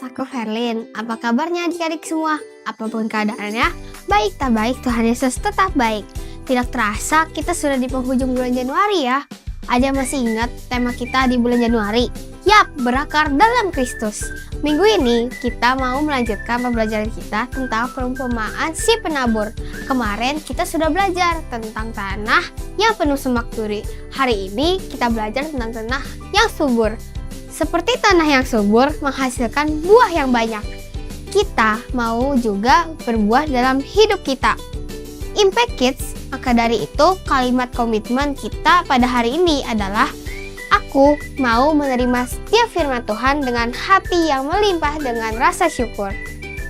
aku Verlin. Apa kabarnya adik-adik semua? Apapun keadaannya, baik tak baik Tuhan Yesus tetap baik. Tidak terasa kita sudah di penghujung bulan Januari ya. Ada masih ingat tema kita di bulan Januari? Yap, berakar dalam Kristus. Minggu ini kita mau melanjutkan pembelajaran kita tentang perumpamaan si penabur. Kemarin kita sudah belajar tentang tanah yang penuh semak duri. Hari ini kita belajar tentang tanah yang subur. Seperti tanah yang subur menghasilkan buah yang banyak. Kita mau juga berbuah dalam hidup kita. Impact Kids, maka dari itu kalimat komitmen kita pada hari ini adalah aku mau menerima setiap firman Tuhan dengan hati yang melimpah dengan rasa syukur.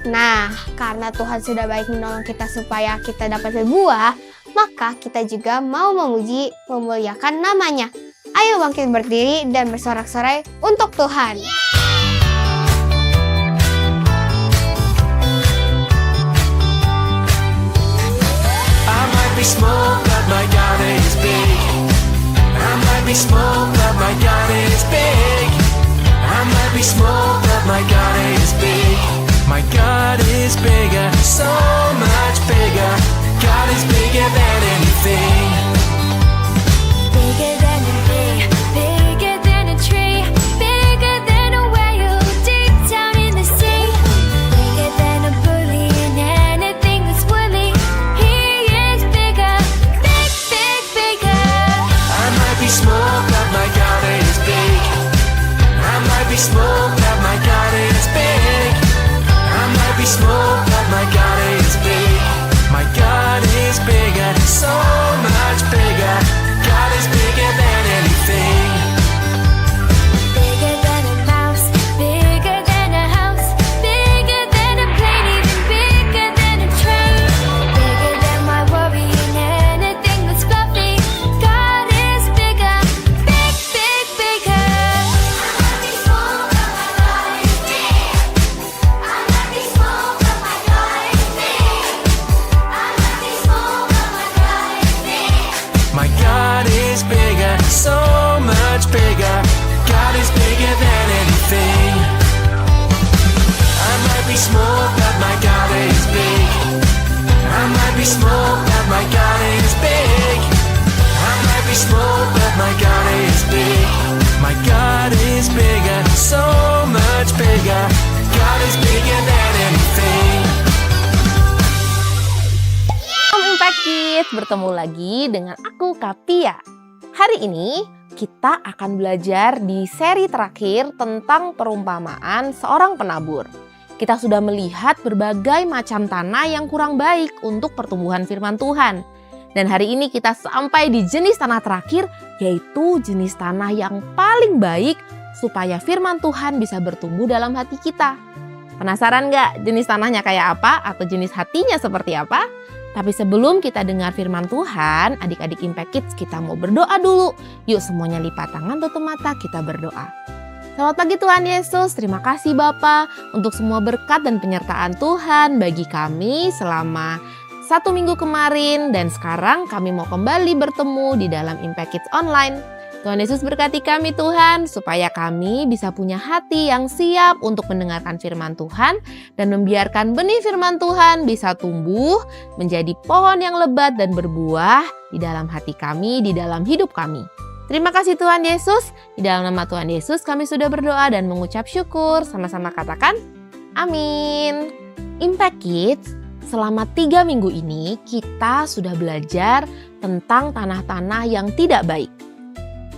Nah, karena Tuhan sudah baik menolong kita supaya kita dapat berbuah, maka kita juga mau memuji, memuliakan namanya. Ayo bangkit berdiri dan bersorak-sorai untuk Tuhan. I might be small, but my God is big. I might be small, but my God is big. I might be small, but my God is big. My God is bigger, so much bigger. God is bigger than anything. Bigger than a big, bigger than a tree, bigger than a whale deep down in the sea, bigger than a bully and anything that's woolly. He is bigger, big, big, bigger. I might be small, but my God is big. I might be small, but my God is big. I might be small, but my God is big. My God is bigger, so much bigger. God is bigger than anything. Bigger than a mouse, bigger than a house, bigger than a plane, even bigger than a train, bigger than my worry and anything that's fluffy. God is bigger, big, big, bigger. I might be small, but my God is big. I might be small, but my God is big. I might be small, but my God is big. My God is bigger, so much bigger. God is bigger than anything. I might be small, but my God is big. I might be small, but my God is big. I might be small, but my God is big. My God is bigger, so much bigger. God is bigger than anything. Impact Kids, bertemu lagi dengan aku Kapia. Hari ini kita akan belajar di seri terakhir tentang perumpamaan seorang penabur. Kita sudah melihat berbagai macam tanah yang kurang baik untuk pertumbuhan firman Tuhan. Dan hari ini kita sampai di jenis tanah terakhir, yaitu jenis tanah yang paling baik supaya firman Tuhan bisa bertumbuh dalam hati kita. Penasaran nggak jenis tanahnya kayak apa atau jenis hatinya seperti apa? Tapi sebelum kita dengar firman Tuhan, adik-adik Impact Kids, kita mau berdoa dulu. Yuk semuanya lipat tangan, tutup mata, kita berdoa. Selamat pagi Tuhan Yesus, terima kasih Bapa untuk semua berkat dan penyertaan Tuhan bagi kami selama 1 minggu kemarin. Dan sekarang kami mau kembali bertemu di dalam Impact Kids Online. Tuhan Yesus berkati kami Tuhan, supaya kami bisa punya hati yang siap untuk mendengarkan firman Tuhan dan membiarkan benih firman Tuhan bisa tumbuh menjadi pohon yang lebat dan berbuah di dalam hati kami, di dalam hidup kami. Terima kasih Tuhan Yesus, di dalam nama Tuhan Yesus kami sudah berdoa dan mengucap syukur. Sama-sama katakan, amin. Impact Kids, selama 3 minggu ini kita sudah belajar tentang tanah-tanah yang tidak baik.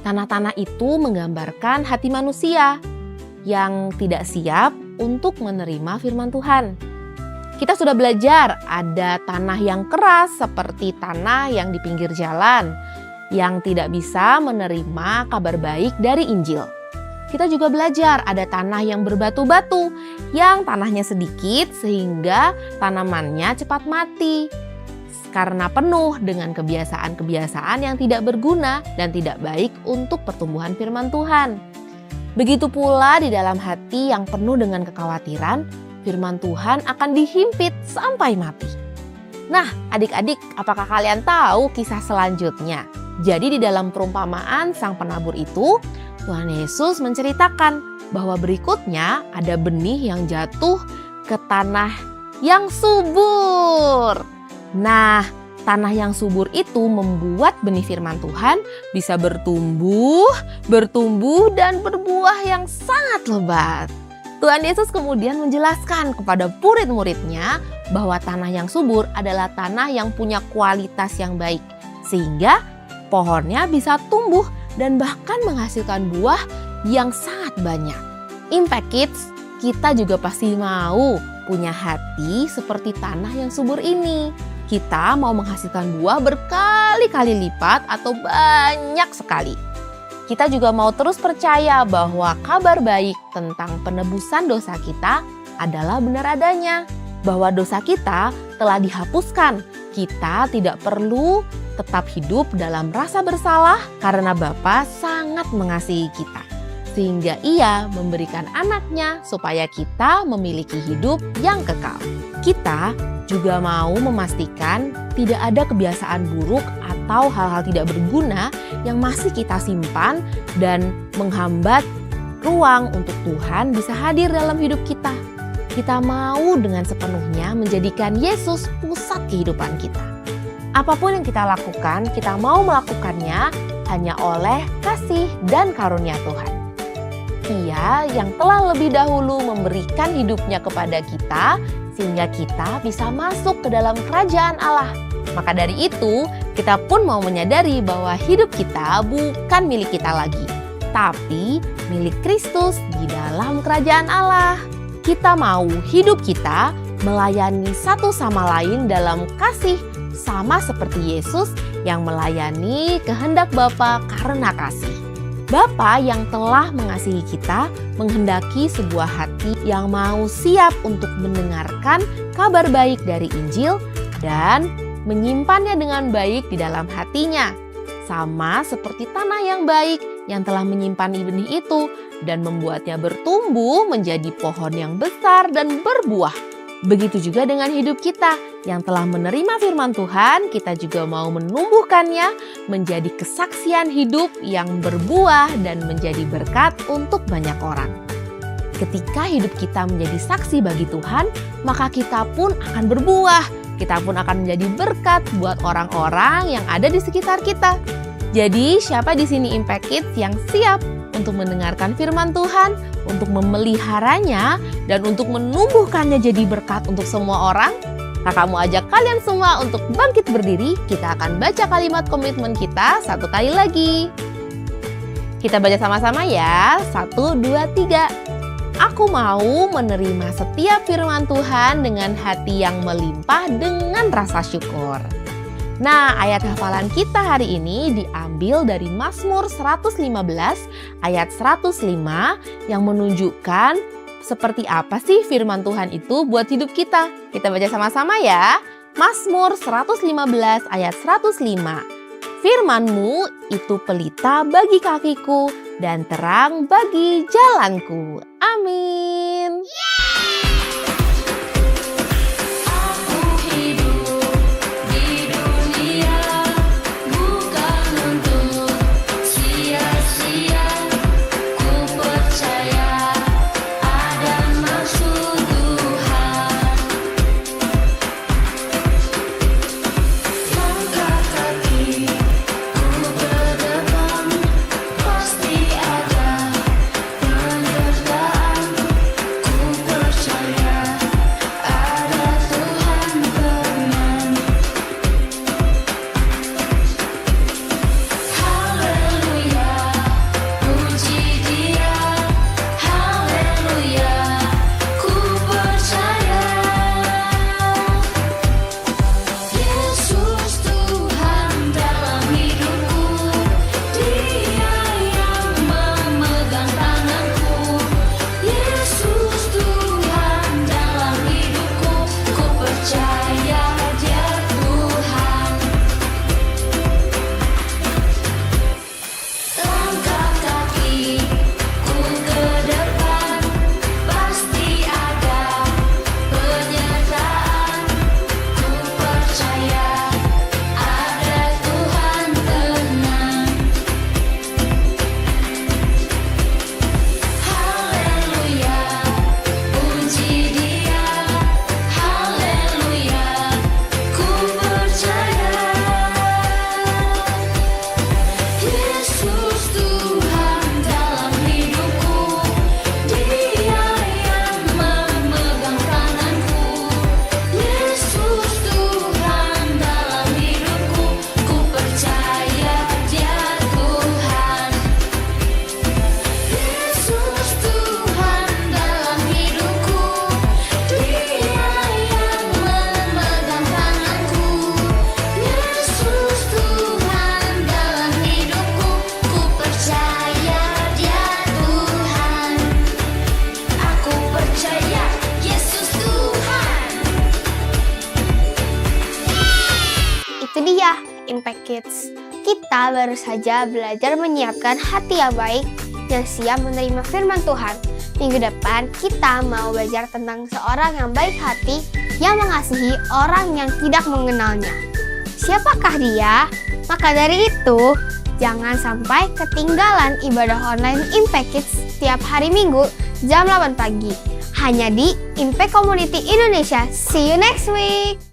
Tanah-tanah itu menggambarkan hati manusia yang tidak siap untuk menerima firman Tuhan. Kita sudah belajar ada tanah yang keras seperti tanah yang di pinggir jalan, yang tidak bisa menerima kabar baik dari Injil. Kita juga belajar ada tanah yang berbatu-batu, yang tanahnya sedikit sehingga tanamannya cepat mati. Karena penuh dengan kebiasaan-kebiasaan yang tidak berguna dan tidak baik untuk pertumbuhan firman Tuhan. Begitu pula di dalam hati yang penuh dengan kekhawatiran, firman Tuhan akan dihimpit sampai mati. Nah, adik-adik, apakah kalian tahu kisah selanjutnya? Jadi di dalam perumpamaan sang penabur itu, Tuhan Yesus menceritakan bahwa berikutnya ada benih yang jatuh ke tanah yang subur. Nah, tanah yang subur itu membuat benih firman Tuhan bisa bertumbuh dan berbuah yang sangat lebat. Tuhan Yesus kemudian menjelaskan kepada murid-muridnya bahwa tanah yang subur adalah tanah yang punya kualitas yang baik, sehingga pohonnya bisa tumbuh dan bahkan menghasilkan buah yang sangat banyak. Impact Kids, kita juga pasti mau punya hati seperti tanah yang subur ini. Kita mau menghasilkan buah berkali-kali lipat atau banyak sekali. Kita juga mau terus percaya bahwa kabar baik tentang penebusan dosa kita adalah benar adanya. Bahwa dosa kita telah dihapuskan. Kita tidak perlu tetap hidup dalam rasa bersalah karena Bapa sangat mengasihi kita. Sehingga Ia memberikan anaknya supaya kita memiliki hidup yang kekal. Kita juga mau memastikan tidak ada kebiasaan buruk atau hal-hal tidak berguna yang masih kita simpan dan menghambat ruang untuk Tuhan bisa hadir dalam hidup kita. Kita mau dengan sepenuhnya menjadikan Yesus pusat kehidupan kita. Apapun yang kita lakukan, kita mau melakukannya hanya oleh kasih dan karunia Tuhan. Ia yang telah lebih dahulu memberikan hidupnya kepada kita sehingga kita bisa masuk ke dalam kerajaan Allah. Maka dari itu, kita pun mau menyadari bahwa hidup kita bukan milik kita lagi, tapi milik Kristus di dalam kerajaan Allah. Kita mau hidup kita melayani satu sama lain dalam kasih, sama seperti Yesus yang melayani kehendak Bapa karena kasih. Bapa yang telah mengasihi kita menghendaki sebuah hati yang mau siap untuk mendengarkan kabar baik dari Injil dan menyimpannya dengan baik di dalam hatinya. Sama seperti tanah yang baik yang telah menyimpan benih itu dan membuatnya bertumbuh menjadi pohon yang besar dan berbuah. Begitu juga dengan hidup kita yang telah menerima firman Tuhan, kita juga mau menumbuhkannya menjadi kesaksian hidup yang berbuah dan menjadi berkat untuk banyak orang. Ketika hidup kita menjadi saksi bagi Tuhan, maka kita pun akan berbuah. Kita pun akan menjadi berkat buat orang-orang yang ada di sekitar kita. Jadi, siapa di sini Impact Kids yang siap untuk mendengarkan firman Tuhan, untuk memeliharanya, dan untuk menumbuhkannya jadi berkat untuk semua orang? Kakak mau ajak kalian semua untuk bangkit berdiri. Kita akan baca kalimat komitmen kita satu kali lagi. Kita baca sama-sama ya. 1, 2, 3. Aku mau menerima setiap firman Tuhan dengan hati yang melimpah dengan rasa syukur. Nah, ayat hafalan kita hari ini diambil dari Mazmur 115 ayat 105 yang menunjukkan seperti apa sih firman Tuhan itu buat hidup kita. Kita baca sama-sama ya. Mazmur 115 ayat 105. Firman-Mu itu pelita bagi kakiku dan terang bagi jalanku. Amin. Itu dia, Impact Kids. Kita baru saja belajar menyiapkan hati yang baik yang siap menerima firman Tuhan. Minggu depan kita mau belajar tentang seorang yang baik hati yang mengasihi orang yang tidak mengenalnya. Siapakah dia? Maka dari itu, jangan sampai ketinggalan ibadah online Impact Kids setiap hari Minggu jam 8 pagi. Hanya di Impact Community Indonesia. See you next week!